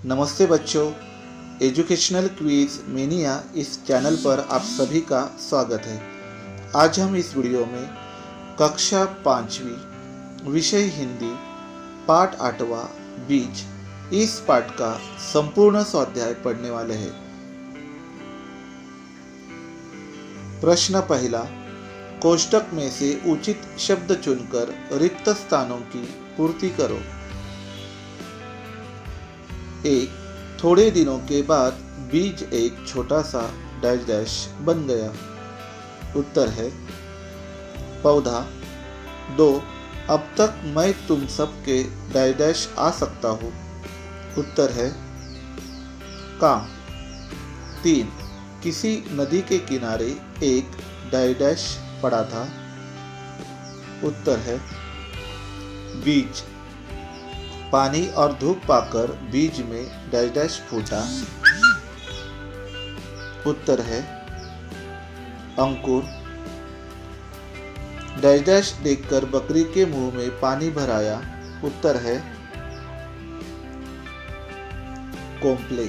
नमस्ते बच्चों, educational quiz mania इस चैनल पर आप सभी का स्वागत है। आज हम इस वीडियो में कक्षा 5वीं विषय हिंदी पाठ 8वां बीज इस पाठ का संपूर्ण स्वाध्याय पढ़ने वाले हैं। प्रश्न पहला, कोष्टक में से उचित शब्द चुनकर रिक्त स्थानों की पूर्ति करो। एक, थोड़े दिनों के बाद बीज एक छोटा सा डैश डैश बन गया। उत्तर है पौधा। 2, अब तक मैं तुम सबके डैश डैश आ सकता हूँ। उत्तर है काम। 3, किसी नदी के किनारे एक डैश डैश पड़ा था। उत्तर है बीज। पानी और धूप पाकर बीज में डैश डैश फूटा। उत्तर है अंकुर। डैश डैश देखकर बकरी के मुंह में पानी भर आया। उत्तर है कोम्पले।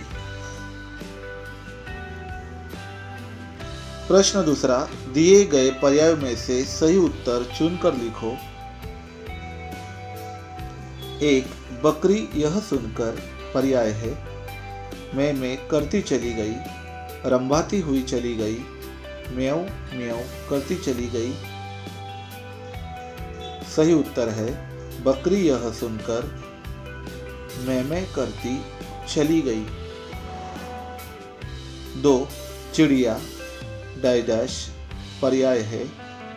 प्रश्न दूसरा, दिए गए पर्याय में से सही उत्तर चुनकर लिखो। 1, बकरी यह सुनकर पर्याय है मैं करती चली गई, रंभाती हुई चली गई, म्याऊं म्याऊं करती चली गई। सही उत्तर है बकरी यह सुनकर मैं करती चली गई। 2, चिड़िया डैश डैश पर्याय है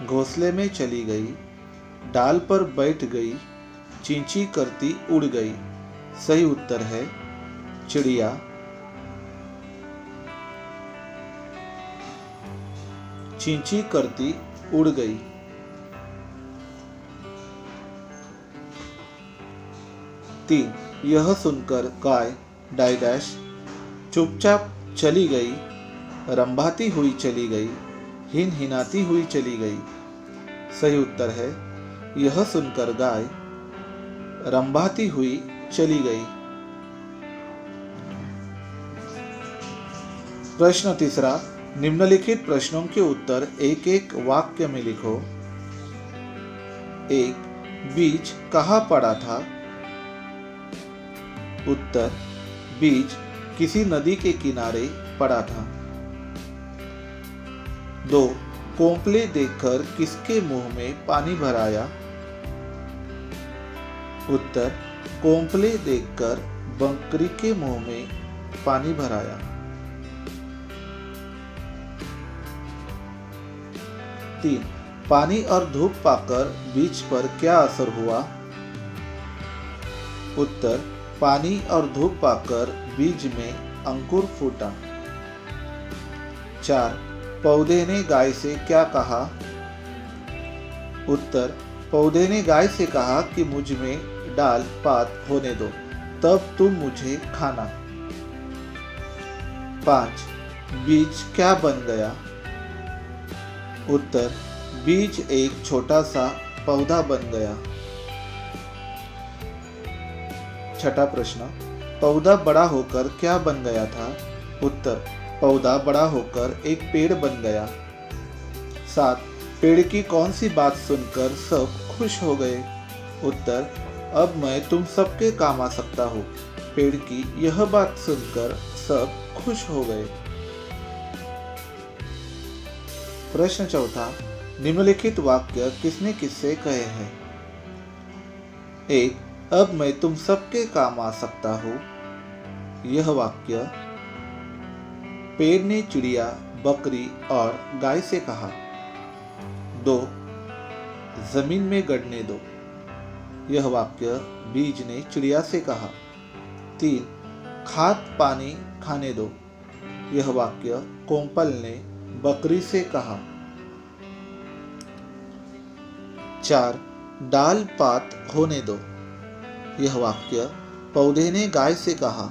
घोंसले में चली गई, डाल पर बैठ गई, चींची करती उड़ गई। सही उत्तर है चिड़िया। चींची करती उड़ गई। 3, यह सुनकर गाय डैश डैश चुपचाप चली गई, रंभाती हुई चली गई, हिन हिनाती हुई चली गई। सही उत्तर है यह सुनकर गाय रंभाती हुई चली गई। प्रश्न तीसरा, निम्नलिखित प्रश्नों के उत्तर एक एक वाक्य में लिखो। 1, बीज कहाँ पड़ा था। उत्तर, बीज किसी नदी के किनारे पड़ा था। 2, कोम्पले देखकर किसके मुंह में पानी भर आया। उत्तर, कोम्पले देखकर बकरी के मुंह में पानी भर आया। 3, पानी और धूप पाकर बीज पर क्या असर हुआ। उत्तर, पानी और धूप पाकर बीज में अंकुर फूटा। 4, पौधे ने गाय से क्या कहा। उत्तर, पौधे ने गाय से कहा कि मुझ में डाल पात होने दो, तब तुम मुझे खाना। 5, बीज क्या बन गया। उत्तर, बीज एक छोटा सा पौधा बन गया। छठा प्रश्न, पौधा बड़ा होकर क्या बन गया था। उत्तर, पौधा बड़ा होकर एक पेड़ बन गया। 7, पेड़ की कौन सी बात सुनकर सब खुश हो गए। उत्तर, अब मैं तुम सबके काम आ सकता हूँ। पेड़ की यह बात सुनकर सब खुश हो गए। प्रश्न चौथा, निम्नलिखित वाक्य किसने किससे कहे हैं। 1, अब मैं तुम सबके काम आ सकता हूँ। यह वाक्य पेड़ ने चिड़िया, बकरी और गाय से कहा। 2, जमीन में गड़ने दो। यह वाक्य बीज ने चिड़िया से कहा। 3, खाद पानी खाने दो। यह वाक्य कोम्पल ने बकरी से कहा। 4, डाल पात होने दो। यह वाक्य पौधे ने गाय से कहा।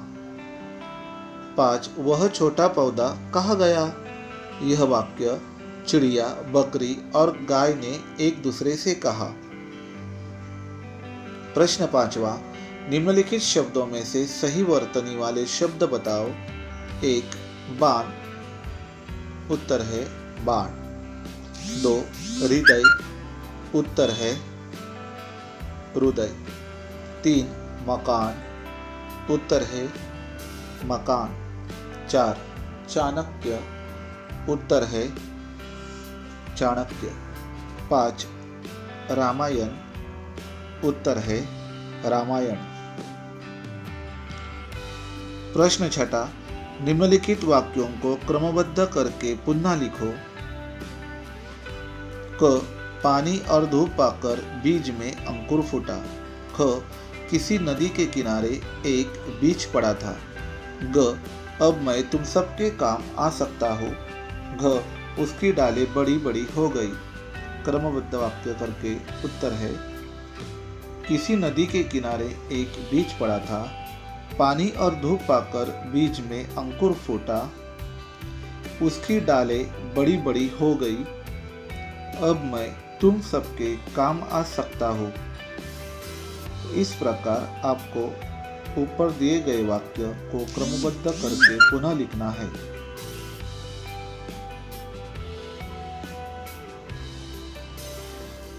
5, वह छोटा पौधा कहाँ गया। यह वाक्य चिड़िया, बकरी और गाय ने एक दूसरे से कहा। प्रश्न 5वां, निम्नलिखित शब्दों में से सही वर्तनी वाले शब्द बताओ। 1 बाण, उत्तर है बाण। 2 हृदय, उत्तर है हृदय। 3 मकान, उत्तर है मकान। 4 चाणक्य, उत्तर है चाणक्य। 5 रामायण, उत्तर है रामायण। प्रश्न 6, निम्नलिखित वाक्यों को क्रमबद्ध करके पुनः लिखो। क पानी और धूप पाकर बीज में अंकुर फूटा। ख किसी नदी के किनारे एक बीज पड़ा था। ग अब मैं तुम सबके काम आ सकता हूँ। घ उसकी डालें बड़ी बड़ी हो गई। क्रमबद्ध वाक्य करके उत्तर है, किसी नदी के किनारे एक बीज पड़ा था, पानी और धूप पाकर बीज में अंकुर फूटा, उसकी डालें बड़ी बड़ी हो गई, अब मैं तुम सबके काम आ सकता हूँ। इस प्रकार आपको ऊपर दिए गए वाक्य को क्रमबद्ध करके पुनः लिखना है।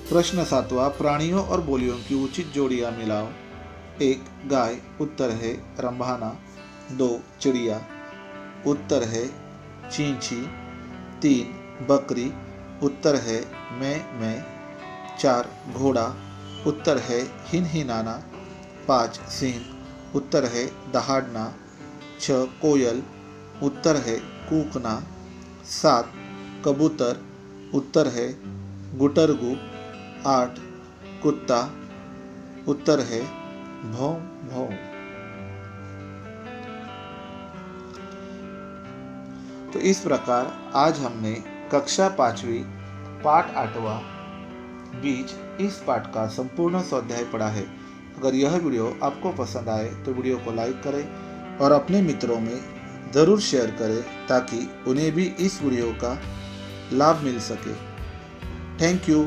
प्रश्न 7, प्राणियों और बोलियों की उचित जोड़ियां मिलाओ। 1 गाय, उत्तर है रंभाना। 2 चिड़िया, उत्तर है चींची। 3 बकरी, उत्तर है मैं। 4 घोड़ा, उत्तर है हिनहिनाना। 5 सिंह, उत्तर है दहाड़ना। 6 कोयल, उत्तर है कूकना। 7 कबूतर, उत्तर है गुटरगू। 8 कुत्ता, उत्तर है भौं भौं। तो इस प्रकार आज हमने कक्षा 5वीं पाठ 8वां बीज इस पाठ का संपूर्ण स्वाध्याय पढ़ा है। अगर यह वीडियो आपको पसंद आए तो वीडियो को लाइक करें और अपने मित्रों में ज़रूर शेयर करें ताकि उन्हें भी इस वीडियो का लाभ मिल सके। Thank you.